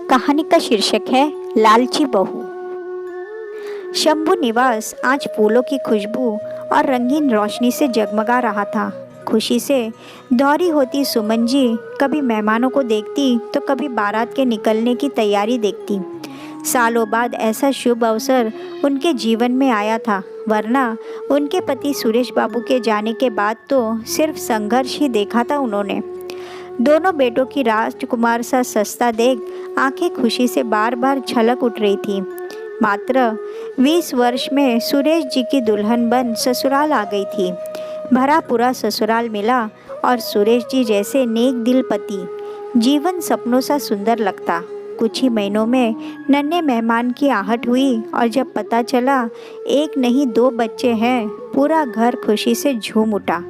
कहानी का शीर्षक है लालची बहू। शंभू निवास आज फूलों की खुशबू और रंगीन रोशनी से जगमगा रहा था। खुशी से दौरी होती सुमन जी कभी मेहमानों को देखती तो कभी बारात के निकलने की तैयारी देखती। सालों बाद ऐसा शुभ अवसर उनके जीवन में आया था, वरना उनके पति सुरेश बाबू के जाने के बाद तो सिर्फ संघर्ष ही देखा था उन्होंने। दोनों बेटों की राजकुमार सा सस्ता देख आंखें खुशी से बार बार छलक उठ रही थी। मात्र 20 वर्ष में सुरेश जी की दुल्हन बन ससुराल आ गई थी। भरा पूरा ससुराल मिला और सुरेश जी जैसे नेक दिल पति जीवन सपनों सा सुंदर लगता। कुछ ही महीनों में नन्हे मेहमान की आहट हुई और जब पता चला एक नहीं 2 बच्चे हैं, पूरा घर खुशी से झूम उठा।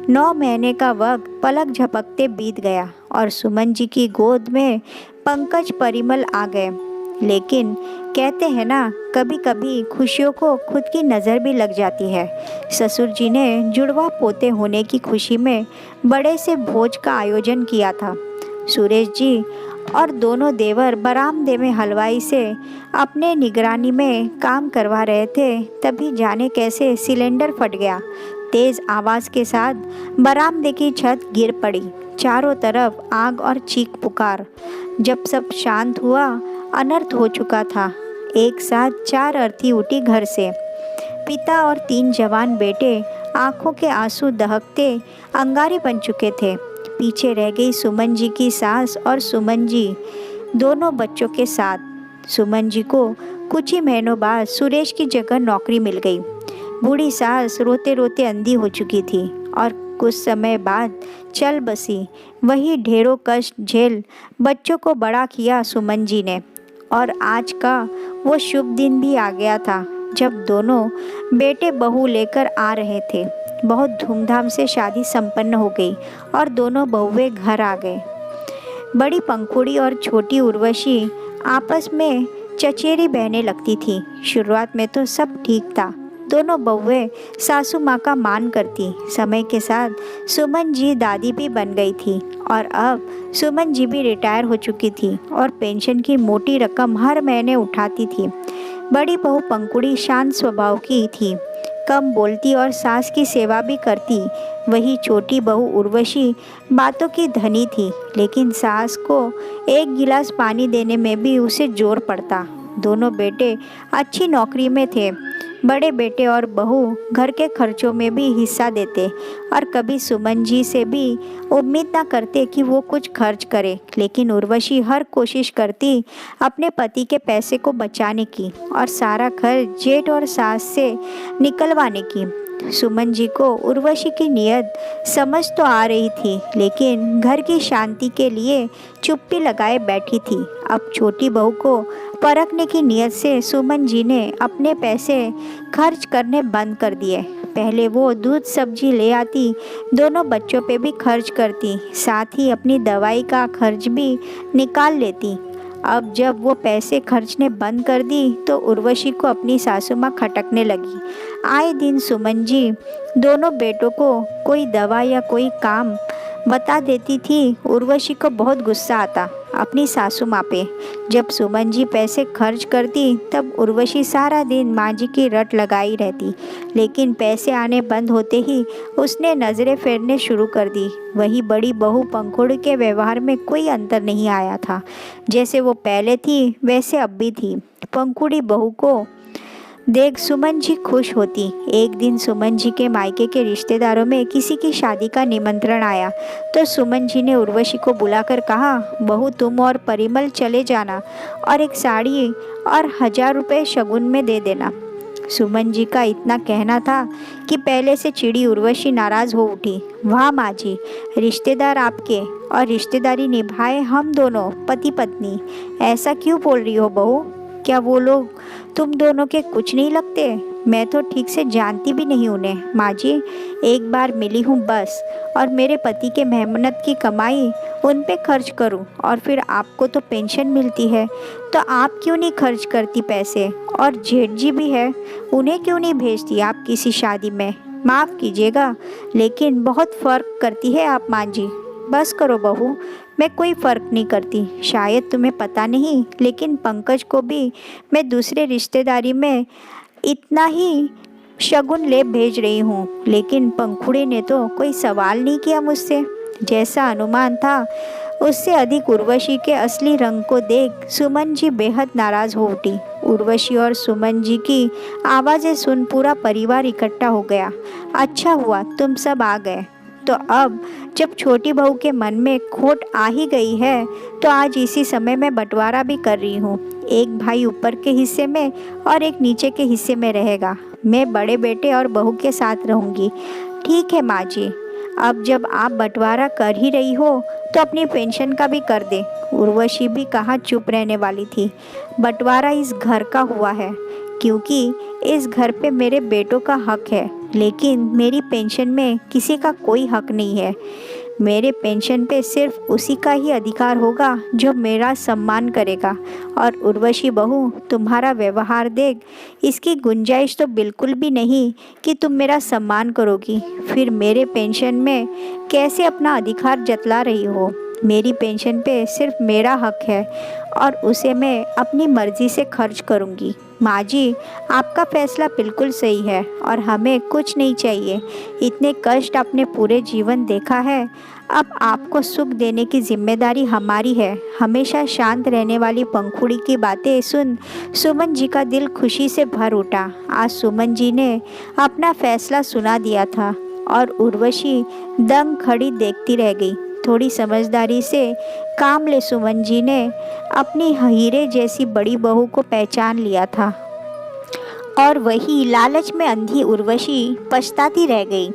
9 महीने का वक्त पलक झपकते बीत गया और सुमन जी की गोद में पंकज परिमल आ गए। लेकिन कहते हैं ना, कभी कभी खुशियों को खुद की नज़र भी लग जाती है। ससुर जी ने जुड़वा पोते होने की खुशी में बड़े से भोज का आयोजन किया था। सुरेश जी और दोनों देवर बरामदे में हलवाई से अपने निगरानी में काम करवा रहे थे, तभी जाने कैसे सिलेंडर फट गया। तेज आवाज़ के साथ बरामदे की छत गिर पड़ी। चारों तरफ आग और चीख पुकार। जब सब शांत हुआ, अनर्थ हो चुका था। एक साथ 4 अर्थी उठी घर से। पिता और 3 जवान बेटे आंखों के आंसू दहकते अंगारे बन चुके थे। पीछे रह गई सुमन जी की सास और सुमन जी, दोनों बच्चों के साथ। सुमन जी को कुछ ही महीनों बाद सुरेश की जगह नौकरी मिल गई। बूढ़ी सास रोते रोते अंधी हो चुकी थी और कुछ समय बाद चल बसी। वही ढेरों कष्ट झेल बच्चों को बड़ा किया सुमन जी ने। और आज का वो शुभ दिन भी आ गया था जब दोनों बेटे बहू लेकर आ रहे थे। बहुत धूमधाम से शादी संपन्न हो गई और दोनों बहुएं घर आ गए। बड़ी पंखुड़ी और छोटी उर्वशी आपस में चचेरी बहनें लगती थी। शुरुआत में तो सब ठीक था। दोनों बहुएं सासू माँ का मान करती। समय के साथ सुमन जी दादी भी बन गई थी और अब सुमन जी भी रिटायर हो चुकी थी और पेंशन की मोटी रकम हर महीने उठाती थी। बड़ी बहू पंकुड़ी शांत स्वभाव की थी, कम बोलती और सास की सेवा भी करती। वही छोटी बहू उर्वशी बातों की धनी थी, लेकिन सास को एक गिलास पानी देने में भी उसे जोर पड़ता। दोनों बेटे अच्छी नौकरी में थे। बड़े बेटे और बहू घर के खर्चों में भी हिस्सा देते और कभी सुमन जी से भी उम्मीद ना करते कि वो कुछ खर्च करे, लेकिन उर्वशी हर कोशिश करती अपने पति के पैसे को बचाने की और सारा खर्च जेठ और सास से निकलवाने की। सुमन जी को उर्वशी की नीयत समझ तो आ रही थी, लेकिन घर की शांति के लिए चुप्पी लगाए बैठी थी। अब छोटी बहू को परखने की नीयत से सुमन जी ने अपने पैसे खर्च करने बंद कर दिए। पहले वो दूध सब्जी ले आती, दोनों बच्चों पे भी खर्च करती, साथ ही अपनी दवाई का खर्च भी निकाल लेती। अब जब वो पैसे खर्चने बंद कर दी तो उर्वशी को अपनी सासू माँ खटकने लगी। आए दिन सुमन जी दोनों बेटों को कोई दवा या कोई काम बता देती थी। उर्वशी को बहुत गुस्सा आता अपनी सासू माँ पे। जब सुमन जी पैसे खर्च करती तब उर्वशी सारा दिन माँ जी की रट लगाई रहती, लेकिन पैसे आने बंद होते ही उसने नज़रें फेरने शुरू कर दी। वही बड़ी बहू पंखुड़ी के व्यवहार में कोई अंतर नहीं आया था। जैसे वो पहले थी वैसे अब भी थी। पंखुड़ी बहू को देख सुमन जी खुश होती। एक दिन सुमन जी के मायके के रिश्तेदारों में किसी की शादी का निमंत्रण आया तो सुमन जी ने उर्वशी को बुलाकर कहा, बहू तुम और परिमल चले जाना और एक साड़ी और 1000 रुपये शगुन में दे देना। सुमन जी का इतना कहना था कि पहले से चिड़ी उर्वशी नाराज़ हो उठी। वाह माँ जी, रिश्तेदार आपके और रिश्तेदारी निभाए हम दोनों पति पत्नी, ऐसा क्यों बोल रही हो बहू? क्या वो लोग तुम दोनों के कुछ नहीं लगते? मैं तो ठीक से जानती भी नहीं उन्हें माँ जी। एक बार मिली हूँ बस, और मेरे पति के मेहनत की कमाई उन पे खर्च करूँ और फिर आपको तो पेंशन मिलती है, तो आप क्यों नहीं खर्च करती पैसे? और जेठ जी भी है, उन्हें क्यों नहीं भेजती आप किसी शादी में? माफ़ कीजिएगा, लेकिन बहुत फ़र्क करती है आप माँ जी। बस करो बहू, मैं कोई फ़र्क नहीं करती। शायद तुम्हें पता नहीं, लेकिन पंकज को भी मैं दूसरे रिश्तेदारी में इतना ही शगुन ले भेज रही हूँ। लेकिन पंखुड़ी ने तो कोई सवाल नहीं किया मुझसे। जैसा अनुमान था उससे अधिक उर्वशी के असली रंग को देख सुमन जी बेहद नाराज़ हो उठी। उर्वशी और सुमन जी की आवाज़ें सुन पूरा परिवार इकट्ठा हो गया। अच्छा हुआ तुम सब आ गए। तो अब जब छोटी बहू के मन में खोट आ ही गई है तो आज इसी समय मैं बंटवारा भी कर रही हूँ। एक भाई ऊपर के हिस्से में और एक नीचे के हिस्से में रहेगा। मैं बड़े बेटे और बहू के साथ रहूँगी। ठीक है माँ जी, अब जब आप बंटवारा कर ही रही हो तो अपनी पेंशन का भी कर दे। उर्वशी भी कहाँ चुप रहने वाली थी। बंटवारा इस घर का हुआ है क्योंकि इस घर पे मेरे बेटों का हक है, लेकिन मेरी पेंशन में किसी का कोई हक नहीं है। मेरे पेंशन पे सिर्फ उसी का ही अधिकार होगा जो मेरा सम्मान करेगा। और उर्वशी बहू, तुम्हारा व्यवहार देख इसकी गुंजाइश तो बिल्कुल भी नहीं कि तुम मेरा सम्मान करोगी। फिर मेरे पेंशन में कैसे अपना अधिकार जतला रही हो। मेरी पेंशन पे सिर्फ मेरा हक है और उसे मैं अपनी मर्जी से खर्च करूंगी। माँ जी, आपका फैसला बिल्कुल सही है और हमें कुछ नहीं चाहिए। इतने कष्ट आपने पूरे जीवन देखा है, अब आपको सुख देने की जिम्मेदारी हमारी है। हमेशा शांत रहने वाली पंखुड़ी की बातें सुन सुमन जी का दिल खुशी से भर उठा। आज सुमन जी ने अपना फैसला सुना दिया था और उर्वशी दंग खड़ी देखती रह गई। थोड़ी समझदारी से काम ले सुमन जी ने अपनी हीरे जैसी बड़ी बहू को पहचान लिया था और वही लालच में अंधी उर्वशी पछताती रह गई।